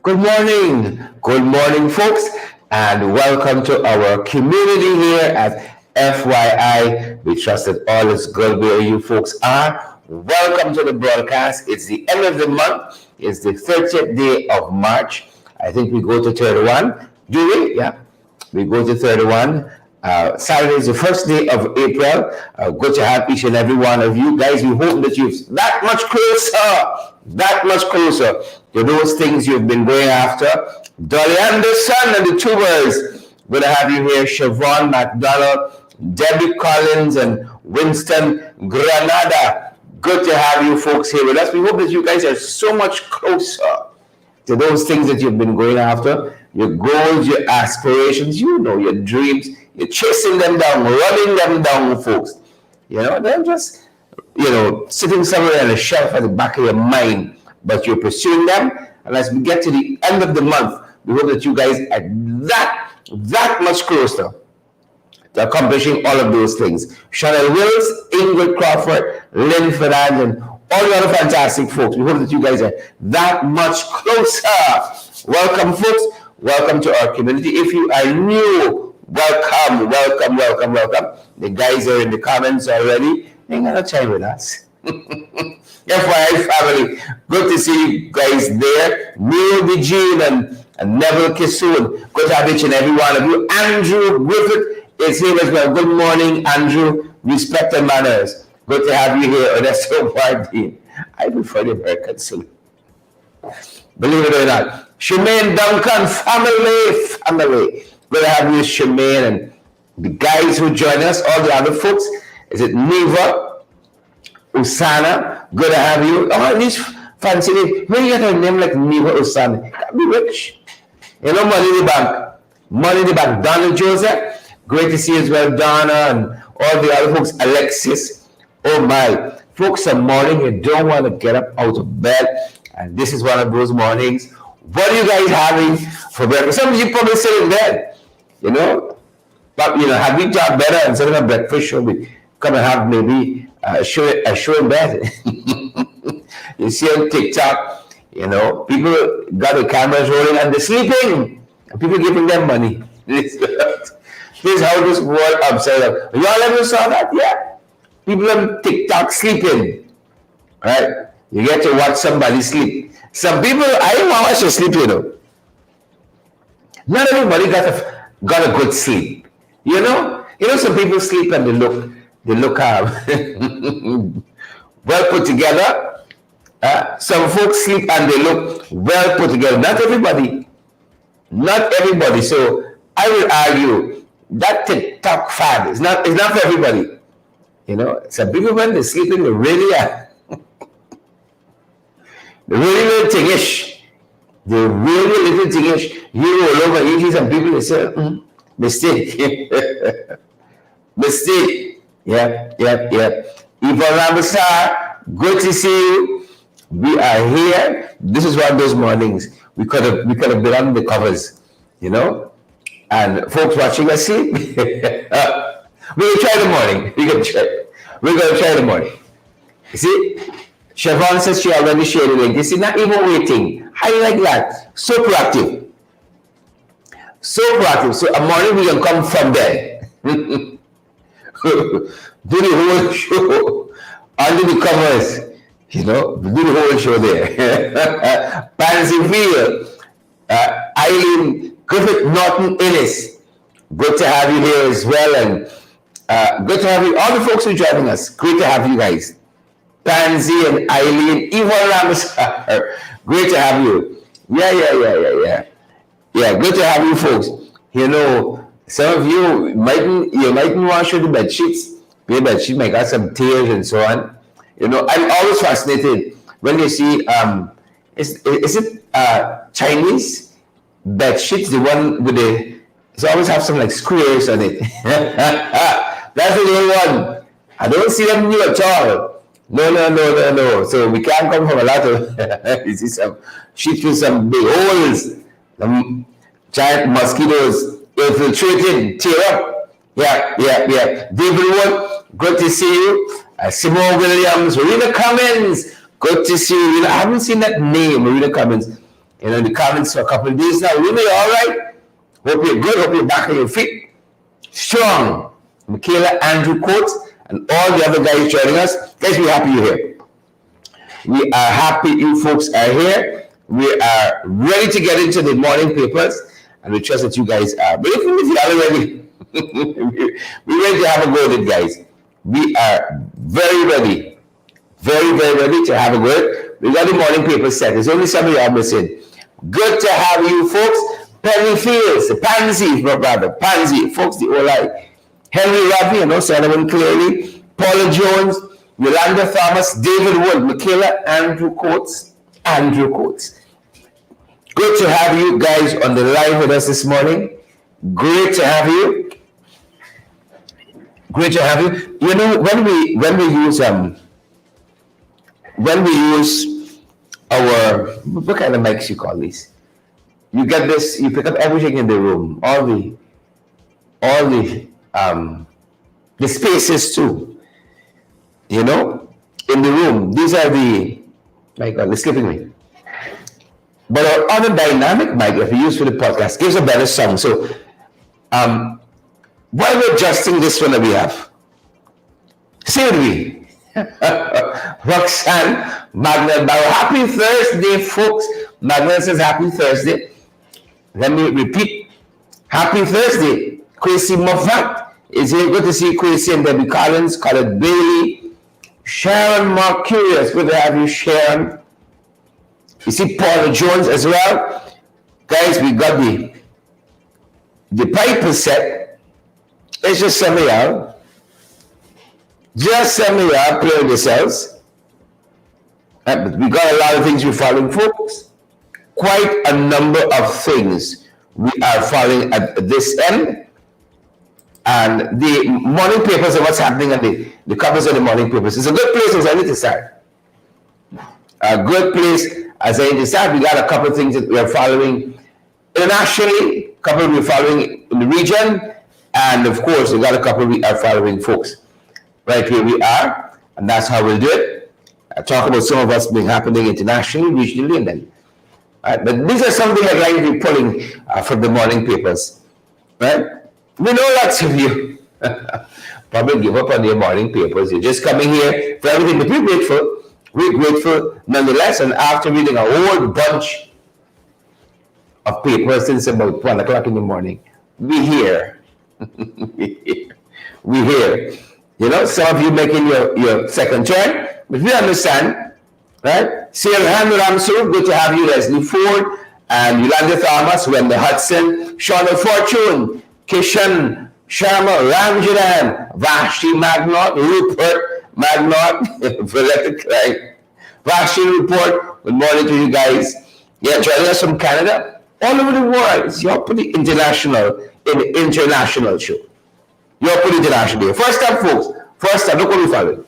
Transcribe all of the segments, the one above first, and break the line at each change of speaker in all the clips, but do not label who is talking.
Good morning, folks, and welcome to our community here at FYI. We trust that all is good where you folks are. Welcome to the broadcast. It's the end of the month. It's the 30th day of March. I think we go to 31. Do we? Yeah. We go to 31. Saturday is the first day of April. Good to have each and every one of you guys. We hope that you're that much closer to those things you've been going after. Dolly Anderson and the Tubers. Good to have you here. Siobhan McDonald, Debbie Collins, and Winston Granada. Good to have you folks here with us. We hope that you guys are so much closer to those things that you've been going after, your goals, your aspirations, your dreams. You're chasing them down, running them down, folks. They're just, sitting somewhere on a shelf at the back of your mind, but you're pursuing them. And as we get to the end of the month, we hope that you guys are that much closer to accomplishing all of those things. Chanel Wills, Ingrid Crawford, Lynn Fernand, and all the other fantastic folks. We hope that you guys are that much closer. Welcome, folks. Welcome to our community. If you are new, welcome. The guys are in the comments already. They're going to chat with us. FYI family, good to see you guys there. Neil DeJean and Neville Kissoon. Good to have each and every one of you. Andrew Griffith is here as well. Good morning, Andrew. Respect and manners. Good to have you here, Odessa Wardine. I prefer the American sing. Believe it or not. Shemaine Duncan, family. Good to have you, Shemaine, and the guys who join us, all the other folks. Is it Neva, Usana? Good to have you. Oh, these fancy names. When you get a name like Neva Usana, you can be rich. Money in the bank. Money in the bank. Donna Joseph, great to see you as well. Donna and all the other folks. Alexis. Oh my. Folks, some morning you don't want to get up out of bed. And this is one of those mornings. What are you guys having for breakfast? Some of you probably sit in bed, But, have we got better instead of a breakfast show? We come and have maybe a show in bed. You see on TikTok, people got the cameras rolling and they're sleeping. And people giving them money. This is how this world upside down. Y'all ever saw that? Yeah. People on TikTok sleeping. Right? You get to watch somebody sleep. Some people, I don't want to watch you sleep, Not everybody got a good sleep. Some people sleep and they look well put together. Some folks sleep and they look well put together. Not everybody. So I will argue that TikTok fad is not for everybody. Some people when they're sleeping, they really are. They're really little tingish. They're really little tingish. You roll over, you see some people, they say, mistake. Mistake. Yep. Yvonne Rambasar, good to see you. We are here. This is one of those mornings. We could have been on the covers, and folks watching us sleep. We're going to try the morning. We're going to try the morning. You see? Siobhan says she already shared the link. You see, not even waiting. I like that. So proactive. So a morning we can come from there. Do the whole show under the covers. Do the whole show there. Pansy Field, Eileen Griffith Norton Innes. Good to have you here as well. And good to have you, all the folks who are joining us. Great to have you guys. Pansy and Eileen, Yvonne Ramsar. Great to have you. Yeah. Yeah, good to have you folks. Some of you mightn't want to show the bed sheets. The bed sheet might got some tears and so on. I'm always fascinated when you see is it Chinese bed sheets, the one with it always have some like squares on it. That's the new one. I don't see them new at all. No. So we can't come from a lot of you see some sheets with some big holes. Some giant mosquitoes infiltrated, tear up. Yeah. David Wood, good to see you. Simone Williams, Marina Cummins, good to see you. I haven't seen that name, Marina Cummins. in the comments for a couple of days now. Rumi, all right? Hope you're good. Hope you're back on your feet. Strong. Michaela, Andrew Coates, and all the other guys joining us. Guys, we're happy you're here. We are happy you folks are here. We are ready to get into the morning papers, and we trust that you guys are. But if you are ready, we're ready to have a go at it, guys. We are very ready. Very, very ready to have a good. We got the morning paper set. There's only some of you are missing. Good to have you folks. Penny Fields, Pansy, brother, Pansy, folks, the OLI. Henry Ravi, Solomon Cleary, Paula Jones, Yolanda Thomas, David Wood, Michaela, Andrew Coates. Good to have you guys on the line with us this morning. Great to have you. Great to have you. You know, when we use our, what kind of mics you call these? You get this, you pick up everything in the room, all the spaces too. You know, in the room. These are the, my God, it's skipping me. But our other dynamic mic that we use for the podcast gives a better sound. So while we're adjusting this one that we have, say we. Roxanne Magna Barrow. Happy Thursday, folks. Magna says happy Thursday. Let me repeat. Happy Thursday. Quincy Moffat is here. Good to see Quincy and Debbie Collins, Colette Bailey, Sharon Marcurius. Good to have you, Sharon. You see Paula Jones as well. Guys, we got the piper set. It's just some of y'all. Just some of y'all playing yourselves. But we got a lot of things we're following, folks. Quite a number of things we are following at this end. And the morning papers and what's happening and the covers of the morning papers. It's a good place as I need to start. A good place as I need to start. We got a couple of things that we are following internationally, a couple we're following in the region, and of course, we got a couple we are following, folks. Right here we are, and that's how we'll do it. I'll talk about some of what's been happening internationally, regionally, and then. Right? But these are some of the headlines we're pulling from the morning papers. Right? We know lots of you probably give up on your morning papers. You're just coming here for everything, but we're grateful. We're grateful nonetheless, and after reading a whole bunch of papers since about 1 o'clock in the morning, we're here. We're here. You know, some of you making your second turn, but we understand, right? Sirhan Ramsur, good to have you. Leslie Ford and Yolanda Thomas, Wenda Hudson, Shauna Fortune, Kishan Sharma, Ramjadan, Vashti Magnot, Rupert Magnot, Violet Klein. Vashti Report, good morning to you guys. Yeah, joining us from Canada, all over the world. It's your pretty international, international show. You're pretty international. First up, folks. First up, look what we're following.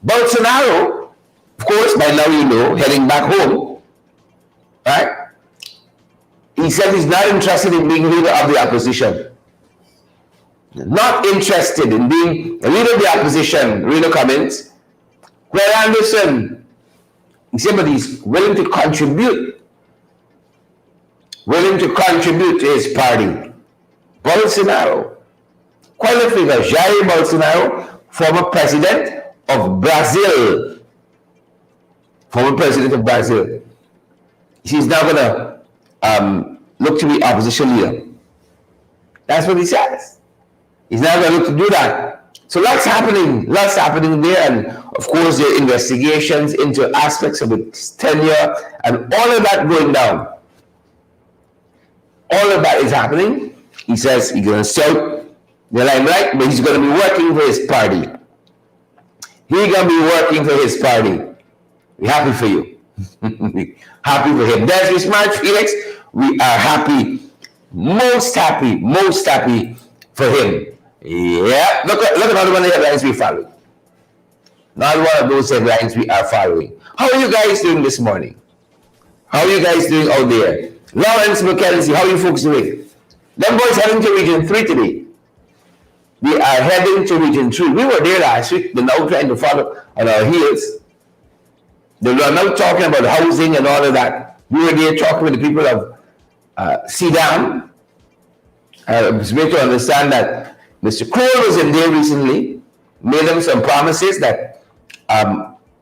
Bolsonaro, of course, by now you know, heading back home, right? He said he's not interested in being leader of the opposition. Not interested in being a leader of the opposition. Read the comments. Greg Anderson, he said, but he's willing to contribute. Willing to contribute to his party. Bolsonaro. Quite a figure. Jair Bolsonaro, former president of Brazil. Former president of Brazil. He's now going to look to be opposition leader. That's what he says. He's now going to look to do that. So lots happening there. And of course, there are investigations into aspects of his tenure and all of that going down. All of that is happening. He says he's going to sell the limelight, but he's going to be working for his party. He's going to be working for his party. We're happy for you. Happy for him. There's Smart Felix. We are happy. Most happy for him. Yeah. Look at another one of the headlines we follow. Not one of those headlines we are following. How are you guys doing this morning? How are you guys doing out there? Lawrence McKenzie, how are you folks doing? Them boys heading to Region 3 today. We are heading to Region 3. We were there last week. They're now trying to follow on our heels. They are now talking about housing and all of that. We were there talking with the people of CDAM. It was made to understand that Mr. Cole was in there recently, made them some promises that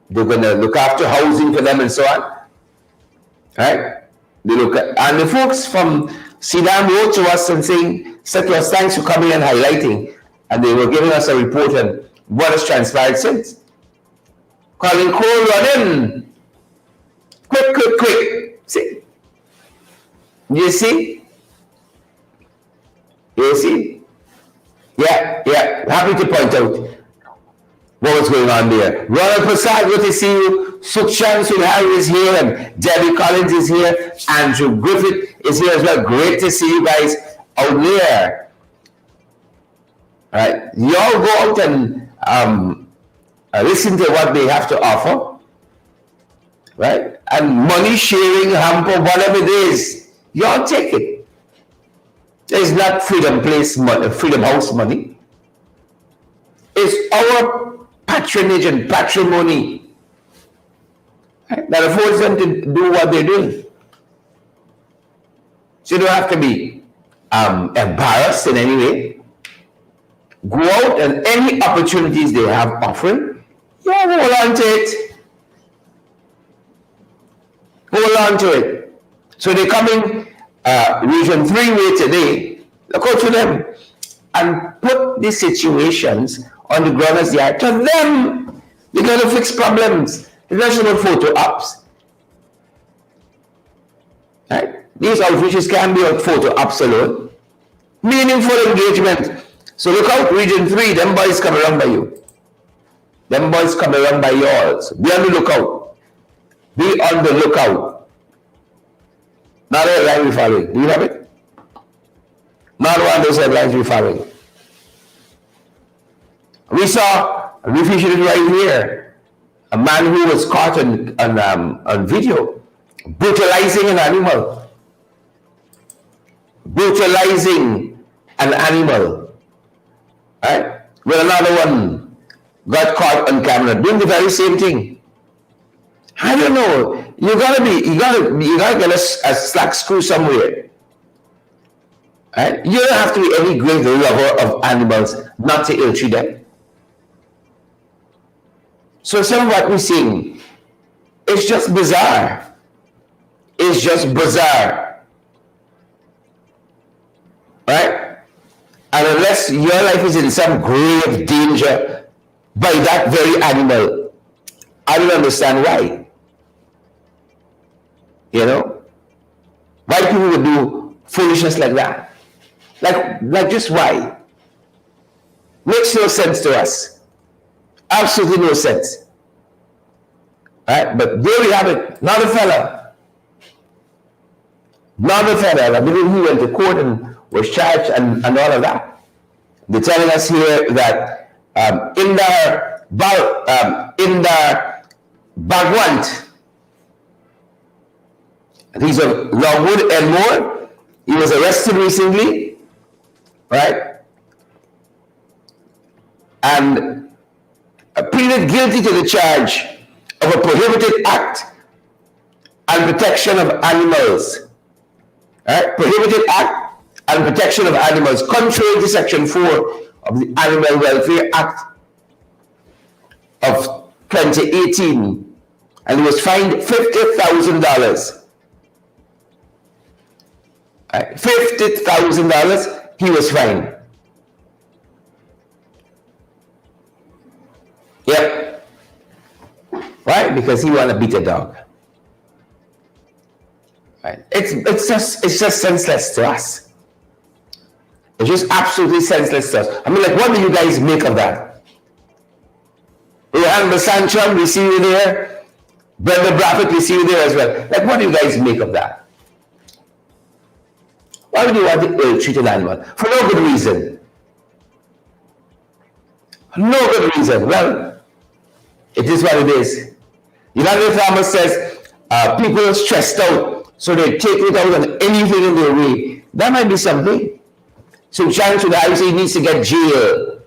they're going to look after housing for them and so on. Right? They look at, and the folks from CDAM wrote to us and said to us, thanks for coming and highlighting. And they were giving us a report on what has transpired since. Colin Cole running. Quick. See? You see? You see? Yeah. Happy to point out what was going on there. Ronald Prasad, good to see you. Sukshan Sulhari is here, and Debbie Collins is here. Andrew Griffith is here as well. Great to see you guys out there. All right, y'all go out and listen to what they have to offer, right? And money sharing, hamper, whatever it is, y'all take it. It's not Freedom Place money, Freedom House money. It's our patronage and patrimony, right, that affords them to do what they're doing. So you don't have to be embarrassed in any way. Go out and any opportunities they have offering, yeah, hold on to it. Hold on to it. So they're coming Region 3 way today. Look out to them and put these situations on the ground as they are. To them, they're going to fix problems. It's not just about photo ops. Right? These outreaches can be on photo ops alone. Meaningful engagement. So look out, Region 3, them boys come around by you. Them boys come around by yours. Be on the lookout. Be on the lookout. Not a headline we're following. Do you have it? Not one of those headlines we're following. We saw, we featured it right here, a man who was caught on video brutalizing an animal. Brutalizing an animal. Right? Well, another one got caught on camera doing the very same thing. I don't know. You gotta get a slack screw somewhere. Right? You don't have to be any great lover of animals not to ill treat them. So some of what we're seeing is just bizarre. It's just bizarre. Right? And unless your life is in some grave danger by that very animal, I don't understand why. You know? Why people would do foolishness like that. Like just why? Makes no sense to us. Absolutely no sense. Right? But there we have it. Another fella. I believe he went to court and was charged and all of that. They're telling us here that in the Bagwant, he's of Longwood and more. He was arrested recently, right? And pleaded guilty to the charge of a prohibited act and protection of animals. Right? Prohibited act and protection of animals, contrary to Section 4 of the Animal Welfare Act of 2018, and he was fined $50,000. Right? $50,000 he was fined. Yep. Right? Because he wanted to beat a dog. Right? It's just senseless to us. It's just absolutely senseless to us. I mean, like, what do you guys make of that? Rohan Basancham, we see you there. Brenda Braffett, we see you there as well. Like, what do you guys make of that? Why would you want to ill-treat an animal? For no good reason. No good reason. Well, it is what it is. United Farmers says people are stressed out, so they take it out on anything in their way. That might be something. So Chan Sudhari needs to get jail.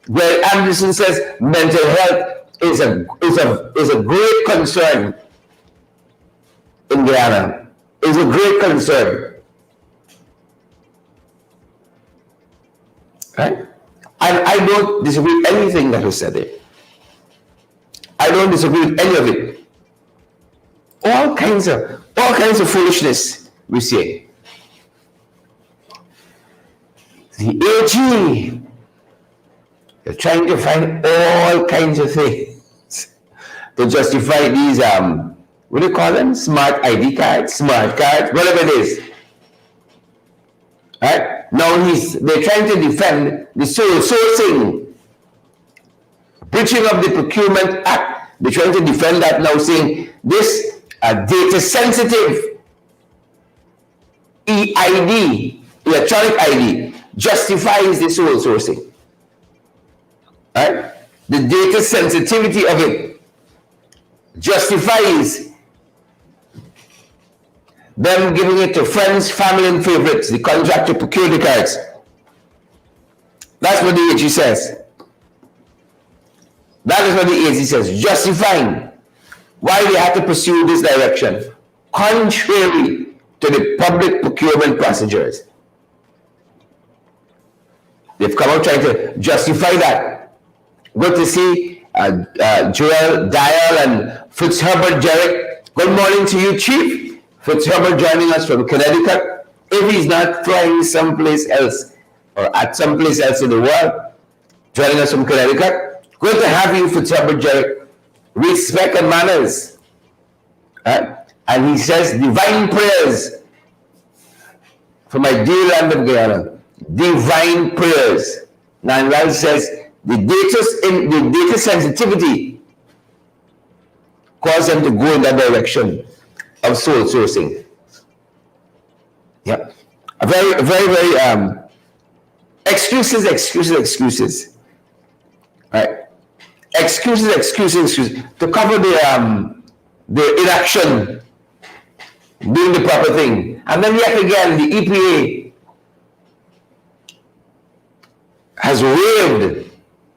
Well, Anderson says mental health is a great concern. in Guyana is a great concern. Right? And I don't disagree with anything that was said there. I don't disagree with any of it. All kinds of foolishness we see. The AG, they're trying to find all kinds of things to justify these what do you call them? Smart ID cards, smart cards, whatever it is. Right? Now they're trying to defend the sole sourcing, breaching of the Procurement Act. They're trying to defend that now, saying this data sensitive EID, electronic ID, justifies the sole sourcing. Right? The data sensitivity of it justifies them giving it to friends, family, and favorites, the contract to procure the cards. That's what the AG says. That is what the AG says, justifying why they have to pursue this direction, contrary to the public procurement procedures. They've come out trying to justify that. Good to see Joel Dial and Fitzherbert Jarrett. Good morning to you, Chief. Fitzherbert joining us from Connecticut. If he's not flying someplace else or at someplace else in the world, joining us from Connecticut. Good to have you, Fitzherbert Jarrett. Respect and manners. And he says, divine prayers for my dear land of Guyana. Divine prayers. Nanlal says, the data sensitivity caused them to go in that direction of sole sourcing. Yeah. A very excuses. Right? Excuses to cover the inaction, doing the proper thing. And then yet again, the EPA has waived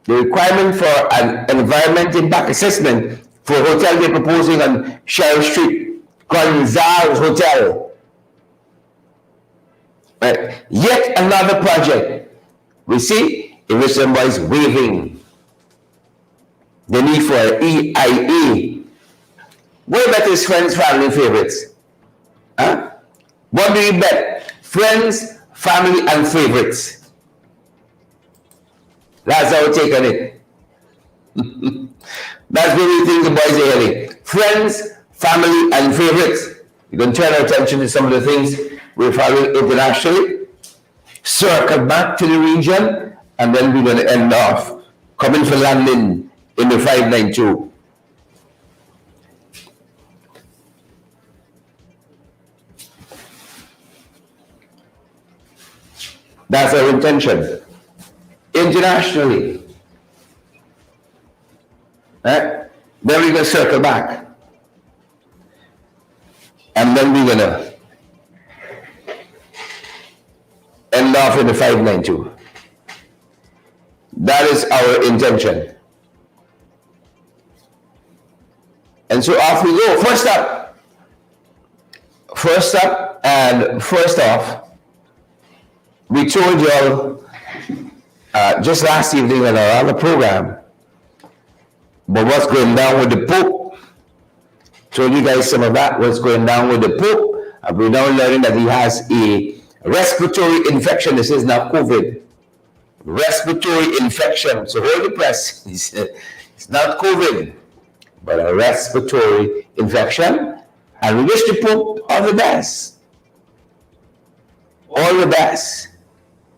the requirement for an environment impact assessment for a hotel they're proposing on Shell Street, Gonzalez Hotel. Right. Yet another project. We see in which somebody is waiving the need for an EIA. What about his friends, family, favorites? Huh? What do you bet? Friends, family, and favorites. That's our take on it. That's what we think the boys are hearing. Friends, family, and favorites. You can turn our attention to some of the things we're following internationally, circle back to the region, and then we're going to end off coming for landing in the 592. That's our intention. Internationally. Right? Then we're going to circle back. And then we're going to end off in the 592. That is our intention. And so off we go. First up and first off, we told y'all just last evening on our other program but what's going down with the Pope. Told you guys some of that, what's going down with the Pope. And we're now learning that he has a respiratory infection. This is not COVID. Respiratory infection. So hold the press. It's not COVID, but a respiratory infection. And we wish the Pope all the best. All the best.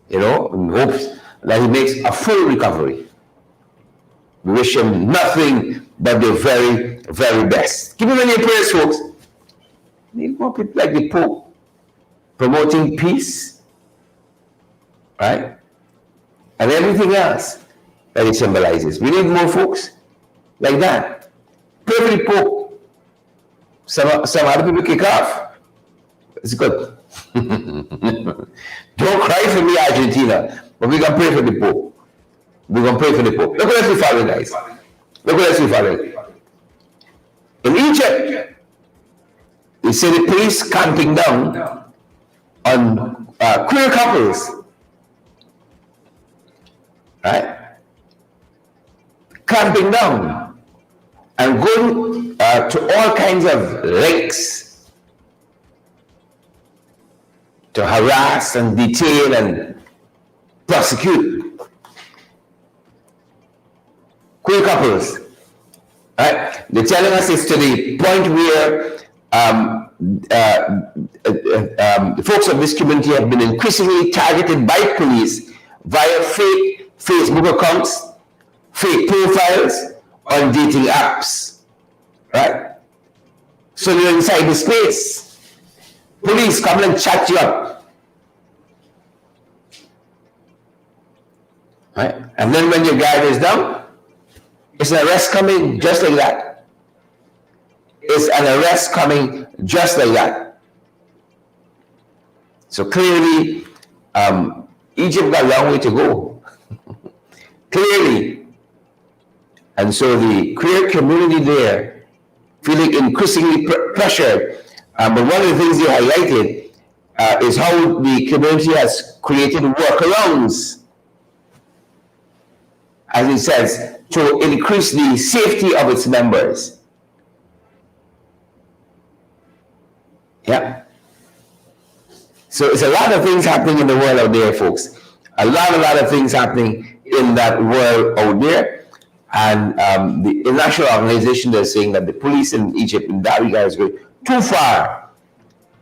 You know, in hopes that he makes a full recovery. We wish him nothing but the very, very best. Keep him in your prayers, folks. We need more people like the Pope promoting peace, right? And everything else that it symbolizes. We need more folks like that. Pray for the Pope. Some other people kick off. It's good. Don't cry for me, Argentina, but we're going to pray for the Pope. We're going to pray for the Pope. Look what else we following, guys. Look what else we following. In Egypt, they say the police clamping down on queer couples, right? Clamping down and going to all kinds of lengths to harass and detain and prosecute queer couples. Right? They're telling us it's to the point where the folks of this community have been increasingly targeted by police via fake Facebook accounts, fake profiles on dating apps. Right? So you're inside the space. Police come and chat you up. Right? And then when your guard is down, it's an arrest coming just like that. It's an arrest coming just like that. So clearly, Egypt got a long way to go. Clearly. And so the queer community there feeling increasingly pressured. But one of the things they highlighted is how the community has created workarounds, as it says, to increase the safety of its members. Yeah. So it's a lot of things happening in the world out there, folks. A lot of things happening in that world out there. And the international organization is saying that the police in Egypt in that regard is going too far.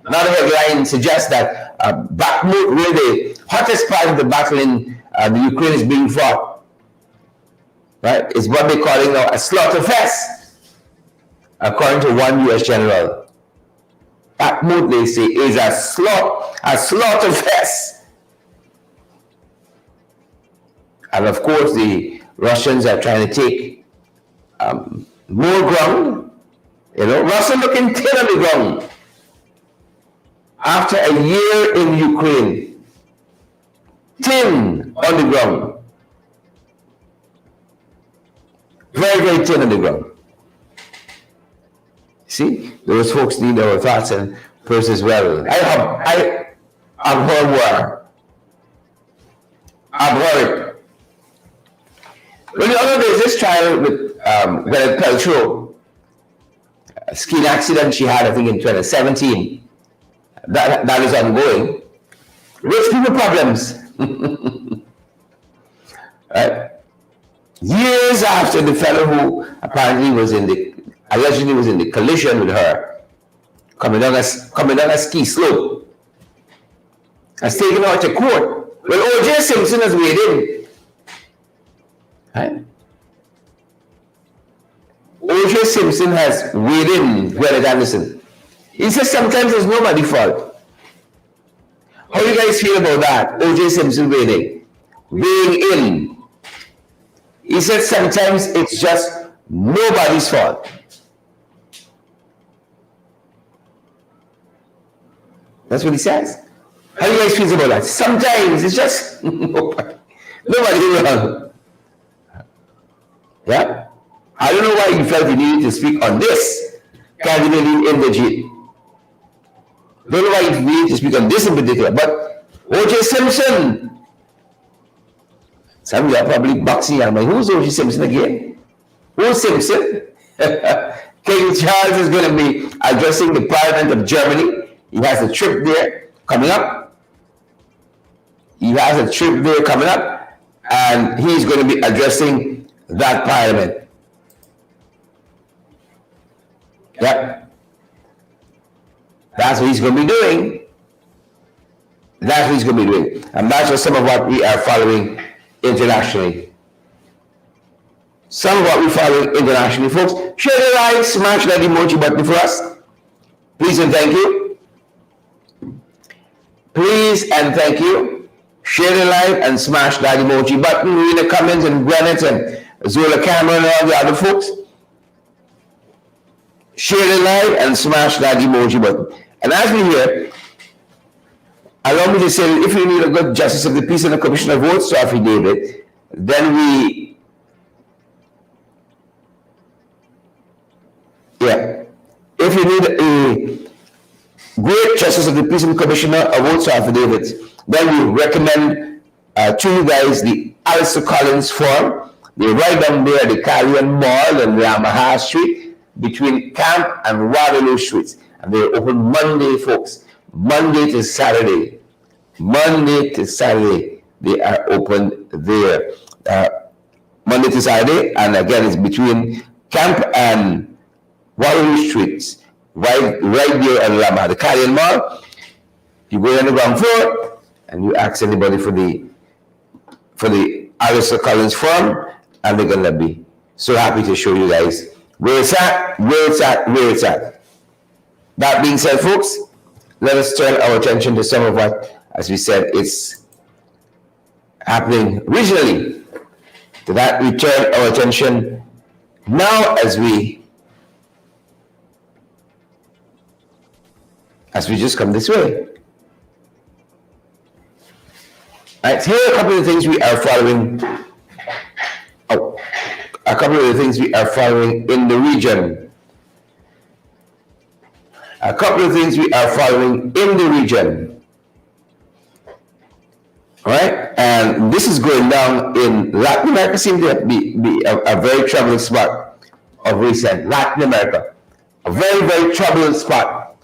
Another headline suggests that Bakhmut, where the hottest part of the battle in the Ukraine is being fought, right? It's what they're calling now a slaughter fest, according to one U.S. general. Bakhmut, they say, is a slaughter fest. And of course, the Russians are trying to take more ground. You know, Russia looking thin on the ground. After a year in Ukraine, thin on the ground. Very, very thin on the ground. See, those folks need our thoughts and prayers as well. I abhor war. Abhor it. Well, the other day, this trial with Gwyneth Paltrow, a skiing accident she had, I think, in 2017. That is ongoing. Rich people problems. Right? Years after the fellow who apparently allegedly was in the collision with her, coming down a ski slope, has taken her to court. Well, O.J. Simpson has weighed in. Right? O.J. Simpson has weighed in Gwyneth Anderson. He says sometimes it's nobody's fault. How do you guys feel about that? O.J. Simpson weighing in. He said sometimes it's just nobody's fault. That's what he says. How do you guys feel about that? Sometimes it's just nobody wrong. Yeah? I don't know why you felt you needed to speak on this cardinally indigent. Don't know why you needed to speak on this in particular, but O.J. Simpson. Some of you are probably boxing. I'm like, who's O.J. Simpson again? Who's Simpson? King Charles is going to be addressing the Parliament of Germany. He has a trip there coming up. And he's going to be addressing that Parliament. Yep. That's what he's going to be doing. And that's just some of what we are following internationally. Folks. Share the like, smash that emoji button for us. Please and thank you. Share the like and smash that emoji button. Read the comments and Gwyneth and Zola Cameron and all the other folks. Share the like and smash that emoji button. And as we hear, allow me to say that if you need a good justice of the peace and a commission of votes to affidavit, then if you need Great Justice of the Peace and Commissioner awards affidavits. Then we recommend to you guys the Alistair Collins form. They're right down there at the Carrion Mall and Yamaha Street between Camp and Waterloo Streets. And they're open Monday, folks. Monday to Saturday. Monday to Saturday, they are open there. Monday to Saturday, and again, it's between Camp and Waterloo Streets. Right there on Lama, the Carrion Mall. You go on the ground floor and you ask anybody for the Alistair Collins form, and they're gonna be so happy to show you guys where it's at. That being said, folks, let us turn our attention to some of what, as we said, it's happening regionally. To that, we turn our attention now as we just come this way. All right, here are a couple of things we are following. A couple of the things we are following in the region. A couple of things we are following in the region. All right, and this is going down in Latin America. Seems to be a very troubling spot of recent. Latin America, a very, very troubling spot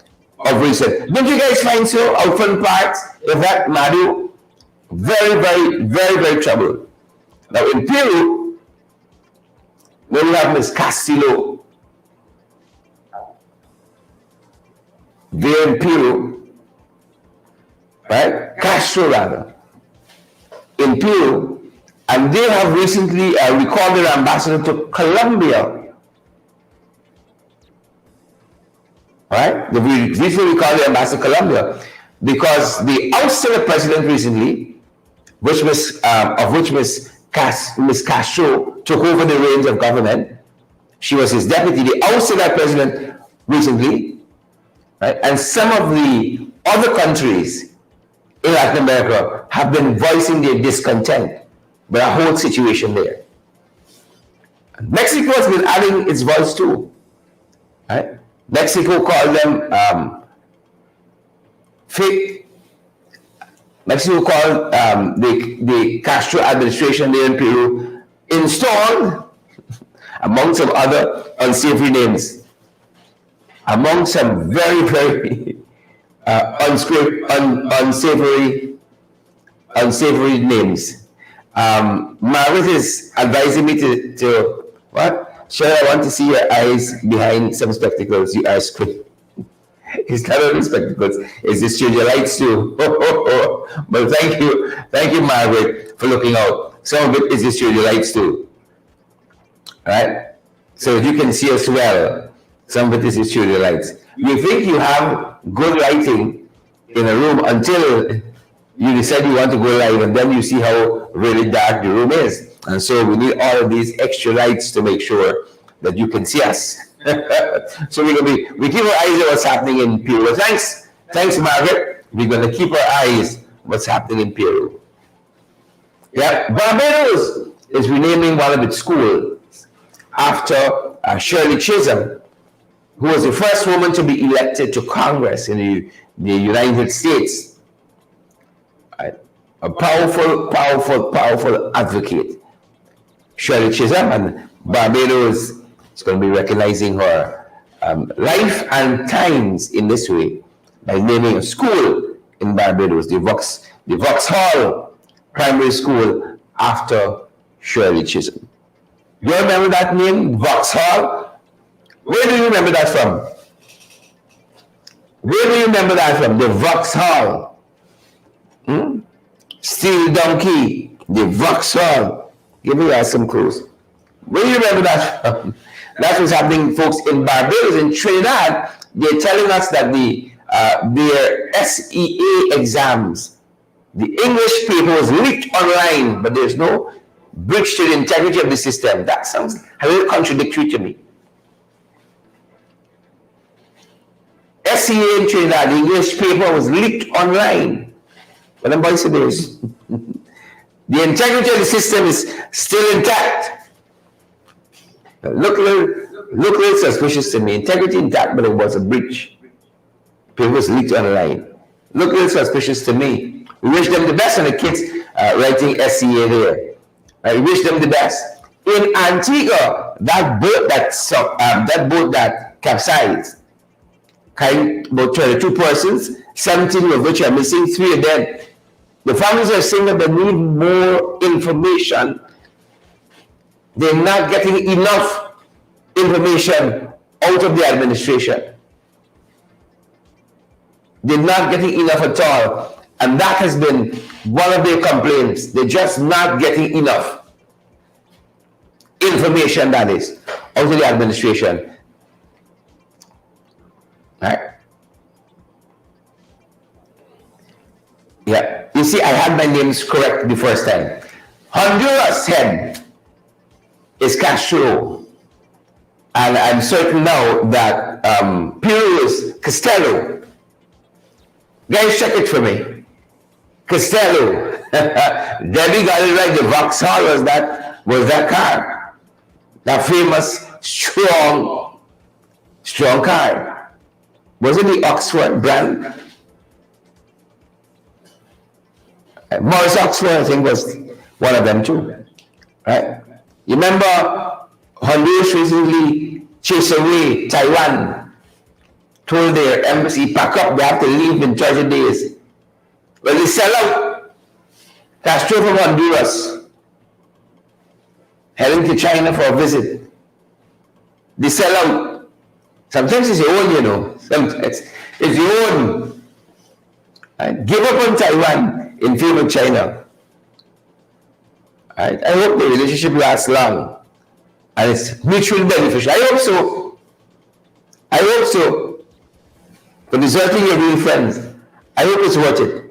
of recent. Don't you guys find so? Out front parts, if that Madu, very, very, very, very troubled. Now in Peru, when you have Miss Castillo, there in Peru, right? Castro rather, in Peru, and they have recently recalled their ambassador to Colombia. Right? They recently recalled their ambassador to Colombia because they ousted the president recently, which Miss Castro took over the reins of government. She was his deputy. They ousted that president recently, right? And some of the other countries in Latin America have been voicing their discontent with a whole situation there. Mexico has been adding its voice too, right? Mexico called them fake. Mexico called the Castro administration there in Peru installed, among some other unsavory names, among some very, very unsavory names. Margaret is advising me to what? Sure, I want to see your eyes behind some spectacles. You are squint. It's not only spectacles, it's the studio lights too. But thank you, Margaret, for looking out. Some of it is the studio lights too. Right? So you can see us well. Some of it is the studio lights. You think you have good lighting in a room until you decide you want to go live, and then you see how really dark the room is. And so we need all of these extra lights to make sure that you can see us. So we keep our eyes on what's happening in Peru. Thanks, Margaret. We're going to keep our eyes what's happening in Peru. Yeah, Barbados is renaming one of its schools after Shirley Chisholm, who was the first woman to be elected to Congress in the United States. A powerful advocate. Shirley Chisholm, and Barbados is going to be recognizing her life and times in this way by naming a school in Barbados, the Vauxhall Primary School, after Shirley Chisholm. You remember that name, Vauxhall? Where do you remember that from? Where do you remember that from? The Vauxhall. Steel Donkey, the Vauxhall. Give me some clues. Where do you remember that from? That's what's happening, folks, in Barbados. In Trinidad, they're telling us that their SEA exams, the English paper was leaked online, but there's no breach to the integrity of the system. That sounds a little contradictory to me. SEA in Trinidad, the English paper was leaked online. But I'm voicing this. The integrity of the system is still intact. Look a little suspicious to me. Integrity intact, but it was a breach. papers leaked online. Look a little suspicious to me. We wish them the best on the kids writing SCA there. We wish them the best. In Antigua, that boat that capsized, about 22 persons, 17 of which are missing, 3 are dead. The families are saying that they need more information. They're not getting enough information out of the administration. They're not getting enough at all. And that has been one of their complaints. They're just not getting enough information, that is, out of the administration. Right? Yeah. You see, I had my names correct the first time. Honduras head is Castro. And I'm certain now that Peru is Costello. Guys, check it for me. Costello. Debbie got it right. The Vauxhall was that car. That famous, strong car. Was it the Oxford brand? Morris Oxford, I think, was one of them too. Right? You remember Honduras recently chased away Taiwan, told their embassy, pack up, they have to leave in 30 days. Well, they sell out. Castro from Honduras, heading to China for a visit. They sell out. Sometimes it's your own, you know. Sometimes it's your own. Right? Give up on Taiwan in favor of China. Right? I hope the relationship lasts long and it's mutually beneficial. I hope so. I hope so. For deserting your real friends, I hope it's worth it.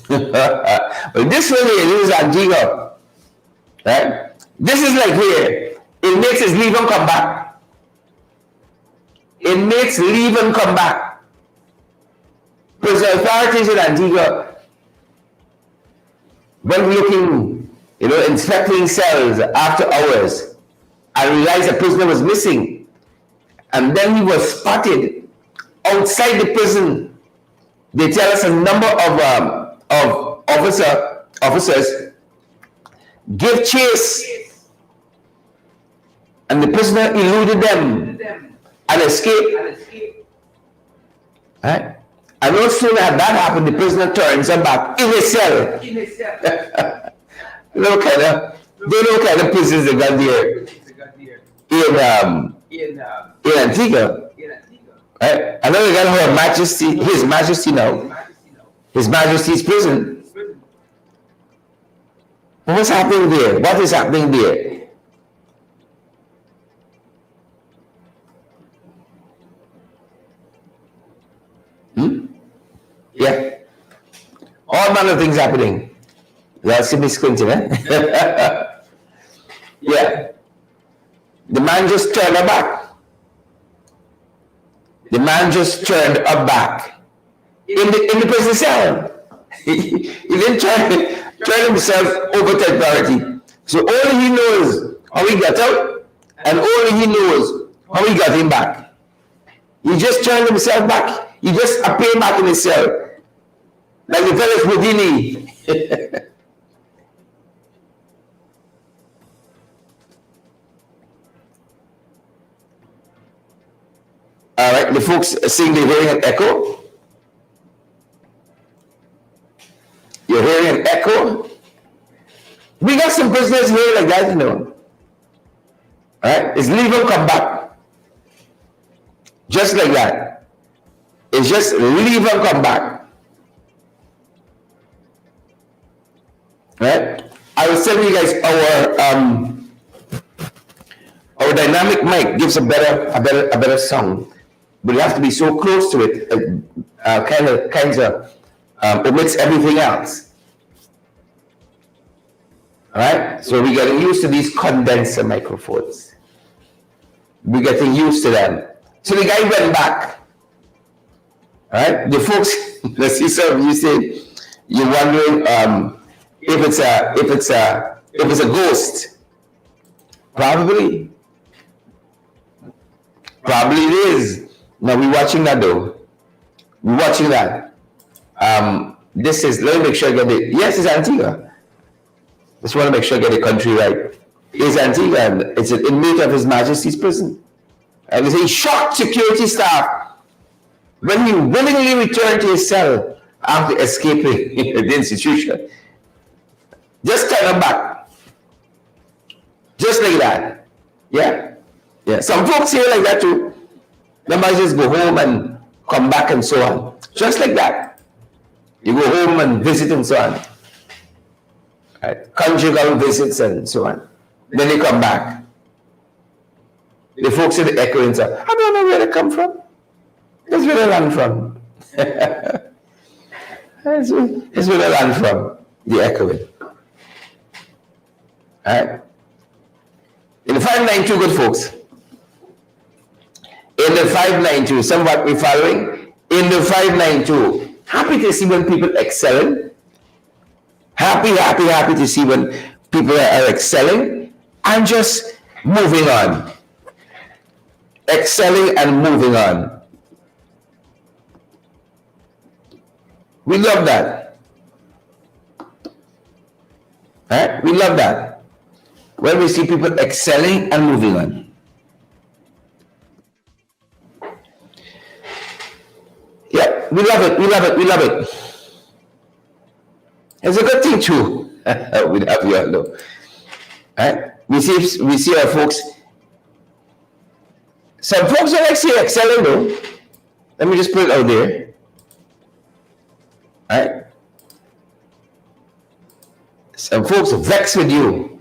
But this one here, this is Antigua. Right? This is like here. Inmates is leave and come back. Inmates leave and come back. Because the authorities in Antigua went looking, inspecting cells after hours and realized the prisoner was missing. And then he was spotted outside the prison. They tell us a number of officers give chase, and the prisoner eluded them and escaped. Right? And no sooner had that happened, the prisoner turns him back in his cell. They know kind of prisons they got there in Antigua. Right? I know they got Her Majesty, His Majesty now. His Majesty's prison. What's happening there? What is happening there? Yeah. All manner of things happening. You see me squinting, eh? Yeah. The man just turned her back. The man just turned her back. In the prison cell. He didn't turn himself over temporarily. So only he knows how he got out, and only he knows how he got him back. He just turned himself back. He just appeared back in his cell. Like the fellow Houdini. All right, the folks saying they're hearing an echo. You're hearing an echo. We got some prisoners here like that, All right, it's leave and come back. Just like that. It's just leave and come back. Right? I was telling you guys our dynamic mic gives a better sound, but you have to be so close to it, kinds of omits everything else. All right? So we're getting used to these condenser microphones. We're getting used to them. So the guy went back. All right? The folks, let's see some. You say you're wondering if it's a ghost. Probably it is. Now we're watching that though. We're watching that. This is, let me make sure I get it. Yes, it's Antigua. Just want to make sure I get the country right. It's Antigua, and it's an inmate of His Majesty's prison. And he shocked security staff when he willingly returned to his cell after escaping the institution. Just turn him back. Just like that. Yeah? Yeah. Some folks here like that too. They might just go home and come back and so on. Just like that. You go home and visit and so on. Right? Conjugal visits and so on. Then they come back. The folks in the echoing say, I don't know where they come from. That's where they land from. That's where they land from. The echoing. Alright? In the 592, good folks. In the 592, somewhat we're following. In the 592, happy to see when people excelling. Happy to see when people are excelling and just moving on. Excelling and moving on. We love that. Right? We love that. When we see people excelling and moving on. Yeah, we love it. We love it. We love it. It's a good thing too. We have you all know. Right? We see our folks. Some folks are like say excelling though. Let me just put it out there. Right? Some folks vex with you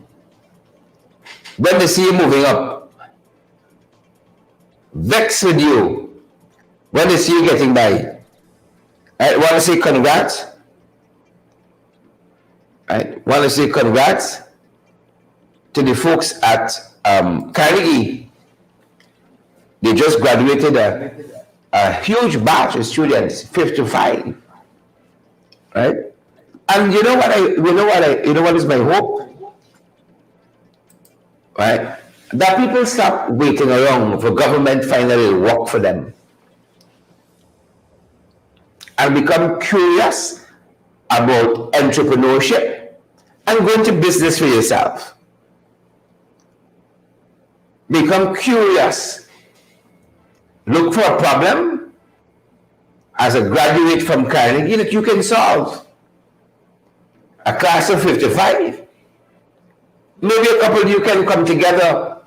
when they see you moving up. Vex with you when they see you getting by. I want to say congrats. I want to say congrats to the folks at Carnegie. They just graduated a huge batch of students, 55. Right? And you know what is my hope? Right? That people stop waiting around for government finally to work for them. And become curious about entrepreneurship and go into business for yourself. Become curious. Look for a problem as a graduate from Carnegie that you can solve. A class of 55. Maybe a couple of you can come together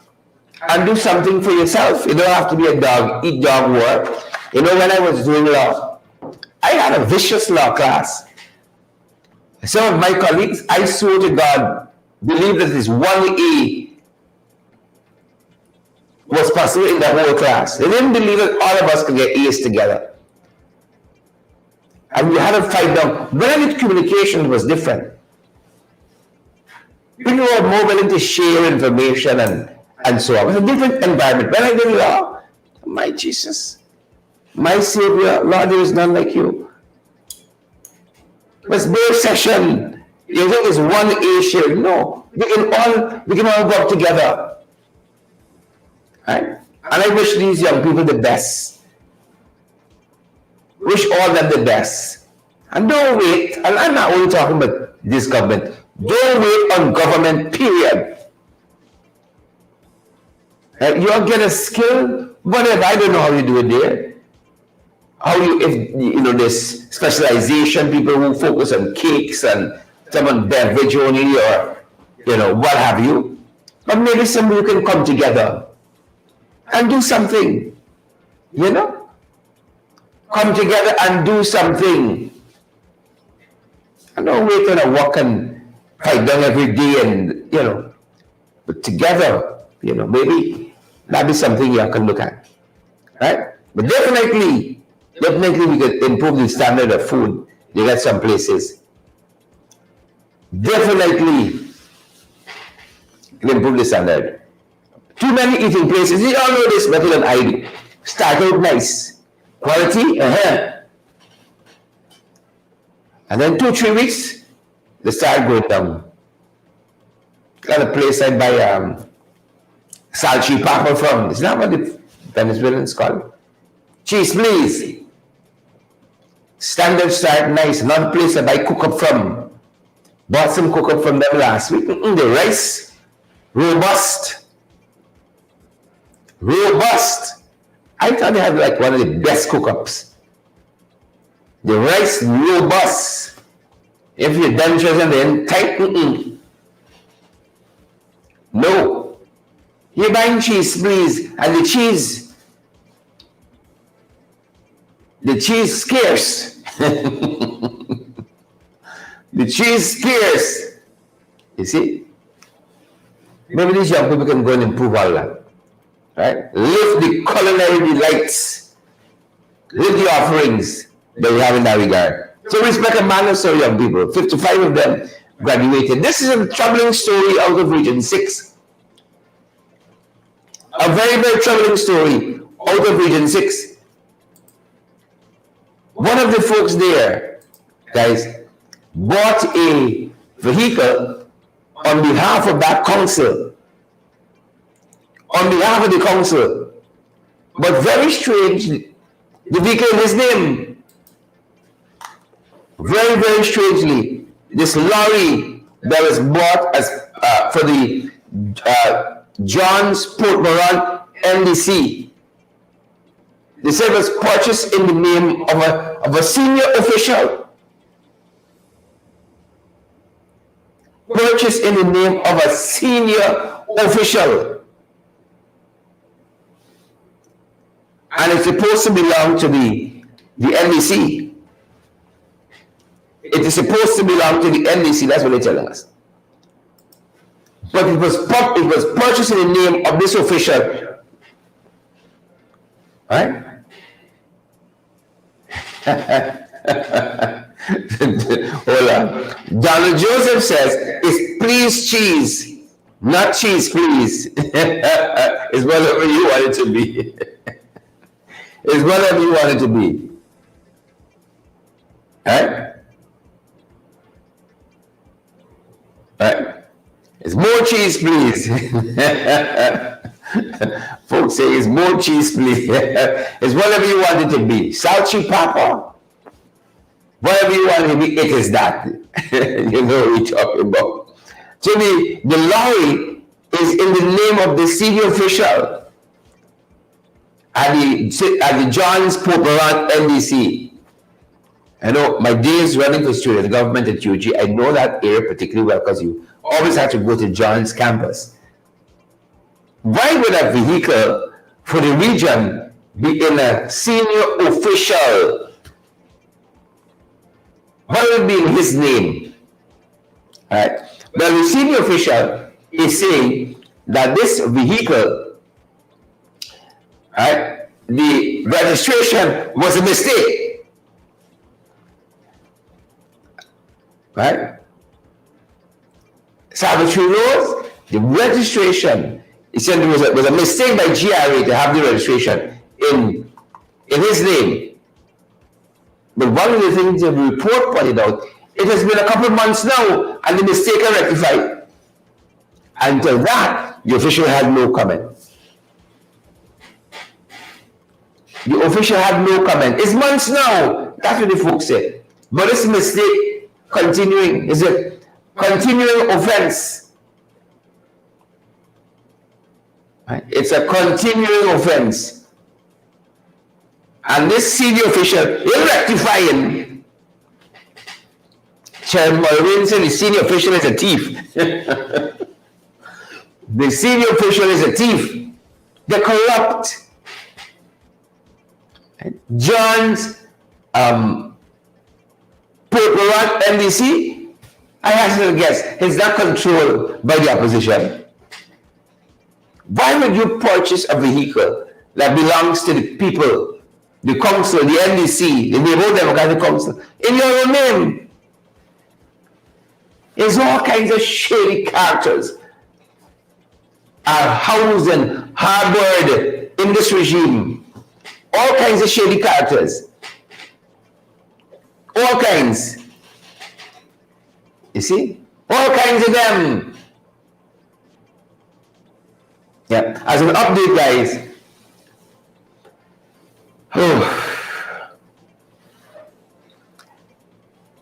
and do something for yourself. You don't have to be a dog, eat dog work. You know, when I was doing law, I had a vicious law class. Some of my colleagues, I swear to God, believe that this 1A was possible in the whole class. They didn't believe that all of us could get A's together. And we had to fight down. When I did communication, it was different. People were more willing to share information and so on. It was a different environment. When I did law, my Jesus, my Savior, Lord, there is none like you. Let's do a session. You think it's 1A share? No. We can all work together. Right? And I wish these young people the best. Wish all them the best. And don't wait, and I'm not only talking about this government, don't wait on government, period. Right? You'll get a skill, whatever, I don't know how you do it there. How you, if you know, this specialization, people who focus on cakes and some on beverage only, or you know, what have you. But maybe some you can come together and do something, you know? Come together and do something. And don't wait on a walk and fight down every day and, you know, but together, you know, maybe that'd be something you can look at, right? But definitely we could improve the standard of food. You get some places. Definitely improve the standard. Too many eating places. You all know this better than I do. Start out nice. Quality, and then 2-3 weeks, they start going down. Got a place I buy salchi papa from. It's not what the Venezuelans call it. Cheese, please. Standard Start Nice, another place that I cook up from. Bought some cook up from them last week. The rice, robust. Robust. I thought they had like one of the best cook-ups. The rice, robust. If you're dentures and then tight, no. You're buying cheese, please, and the cheese scarce. The cheese scarce. You see? Maybe these young people can go and improve all that. Right? Lift the culinary delights. Lift the offerings that we have in that regard. So respect and manner, so young people. 55 of them graduated. This is a troubling story out of Region 6. A very, very troubling story out of Region 6. One of the folks there, guys, bought a vehicle on behalf of that council. On behalf of the council. But very strangely, the vehicle in his name. Very, very strangely, this lorry that was bought as for the John's Port Moran NDC. They said it was purchased in the name of a senior official. Purchased in the name of a senior official. And it's supposed to belong to the NDC. It is supposed to belong to the NDC, that's what they're telling us. But it was purchased in the name of this official. Right? Hold on. Donald Joseph says, it's please cheese, not cheese please. It's whatever you want it to be. It's whatever you want it to be. Right? Right? It's more cheese, please. Folks say it's more cheese, please. It's whatever you want it to be. Salty pepper. Whatever you want it to be, it is that. You know what we're talking about. So the lorry is in the name of the senior official at the John's Port Moran NDC. I know my days running for student government at UG, I know that area particularly well because you always have to go to John's campus. Why would a vehicle for the region be in a senior official? Why would it be in his name? Right? Well, the senior official is saying that this vehicle, right, the registration was a mistake. Right? Savage knows the registration. He said there was a mistake by GRA to have the registration in his name. But one of the things the report pointed out, it has been a couple of months now and the mistake is rectified. Until that, the official had no comment. The official had no comment. It's months now. That's what the folks said. But this mistake continuing, is a continuing offense. Right? It's a continuing offense. And this senior official is rectifying. Chairman Mulvin said the senior official is a thief. The senior official is a thief. They're corrupt. John's Port Moran NDC, I hazard a guess, is not controlled by the opposition. Why would you purchase a vehicle that belongs to the people, the council, the NDC, the Neighborhood Democratic Council, in your own name? There's all kinds of shady characters are housed and harbored in this regime. All kinds of shady characters. All kinds. You see? All kinds of them. Yeah. As an update, guys.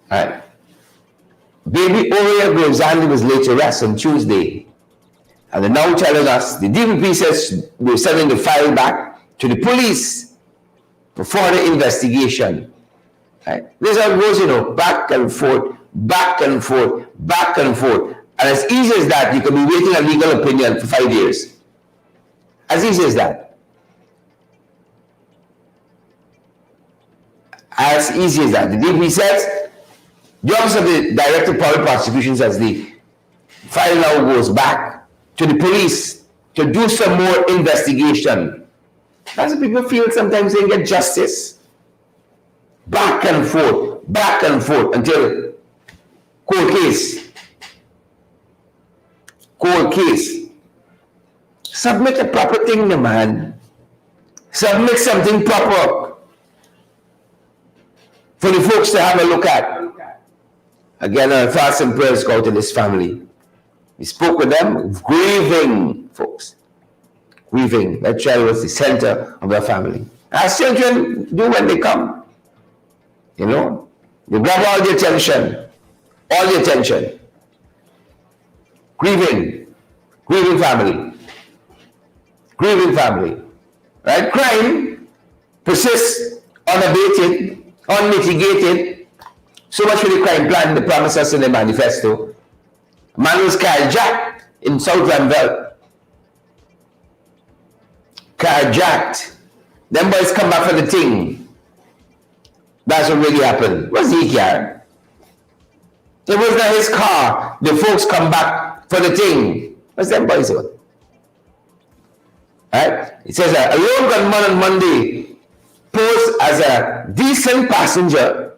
Right? Baby Oria Gravesandi was laid to rest on Tuesday. And they're now telling us the DPP says we're sending the file back to the police for further investigation. Right? This is how it goes, you know, back and forth, back and forth, back and forth. And as easy as that, you can be waiting a legal opinion for 5 years. As easy as that. As easy as that. The DPP says, the Office of the Director of Public Prosecutions says the file now goes back to the police to do some more investigation. That's what people feel sometimes they get justice. Back and forth until court case. Court case. Submit a proper thing, man. Submit something proper for the folks to have a look at. Again, our thoughts and prayers go to this family. We spoke with them, grieving, folks. Grieving. That child was the center of their family. As children do when they come. You know, they grab all the attention. All the attention. Grieving. Grieving family. Grieving family. Right? Crime persists unabated, unmitigated. So much for the crime plan, the promises in the manifesto. A man was carjacked in South Ramville. Carjacked. Them boys come back for the thing. That's what really happened. What's he car? It was not his car. The folks come back for the thing. What's them boys doing? Right? It says a lone gunman on Monday posed as a decent passenger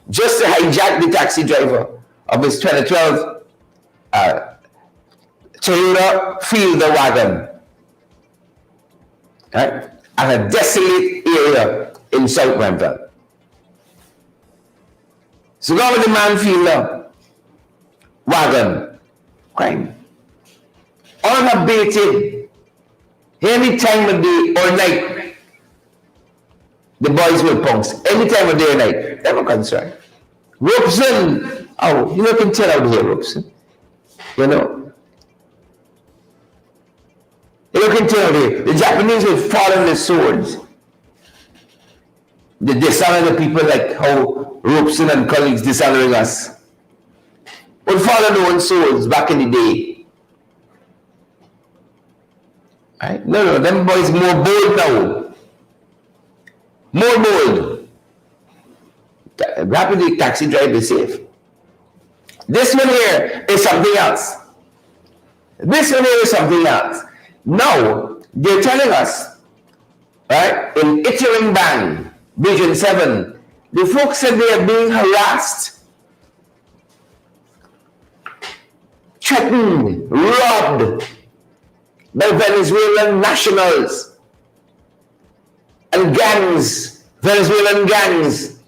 just to hijack the taxi driver of his 2012 Toyota Fielder wagon. Right? At a desolate area in South Ramville. So go with the man Fielder wagon. Crime. Unabated. Any time of day or night, the boys will punks. Any time of day or night. Never concerned. Robeson. Oh, you can tell out here, Robeson. You know. You can tell out here. The Japanese will fall on their swords. They dishonor the people like how Robeson and colleagues dishonoring us. Would fall on their own swords back in the day. Right? No, them boys more bold now. More bold. Rapidly taxi drive is safe. This one here is something else. This one here is something else. Now, they're telling us, right, in Ittering Bang, Region 7, the folks said they are being harassed, threatened, robbed by Venezuelan nationals and gangs, Venezuelan gangs,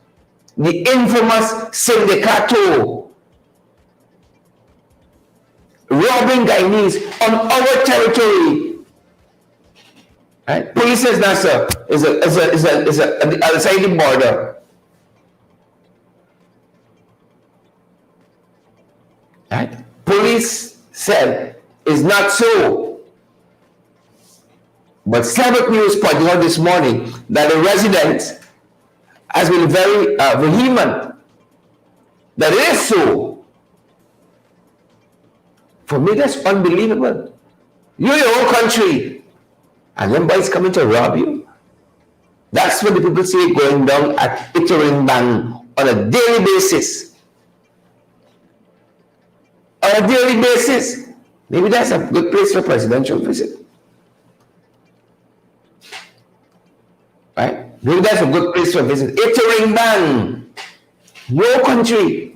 the infamous Sindicato, robbing Guyanese on our territory. Right? Police says NASA is outside the border. Right? Police said is not so. But Slavic News pointed out this morning that a resident has been very vehement that it is so. For me, that's unbelievable. You're your own country, and them boys coming to rob you. That's what the people say going down at Ittering Bang on a daily basis. On a daily basis. Maybe that's a good place for a presidential visit. Right? Maybe that's a good place for a visit. Ittering Bang. Your country.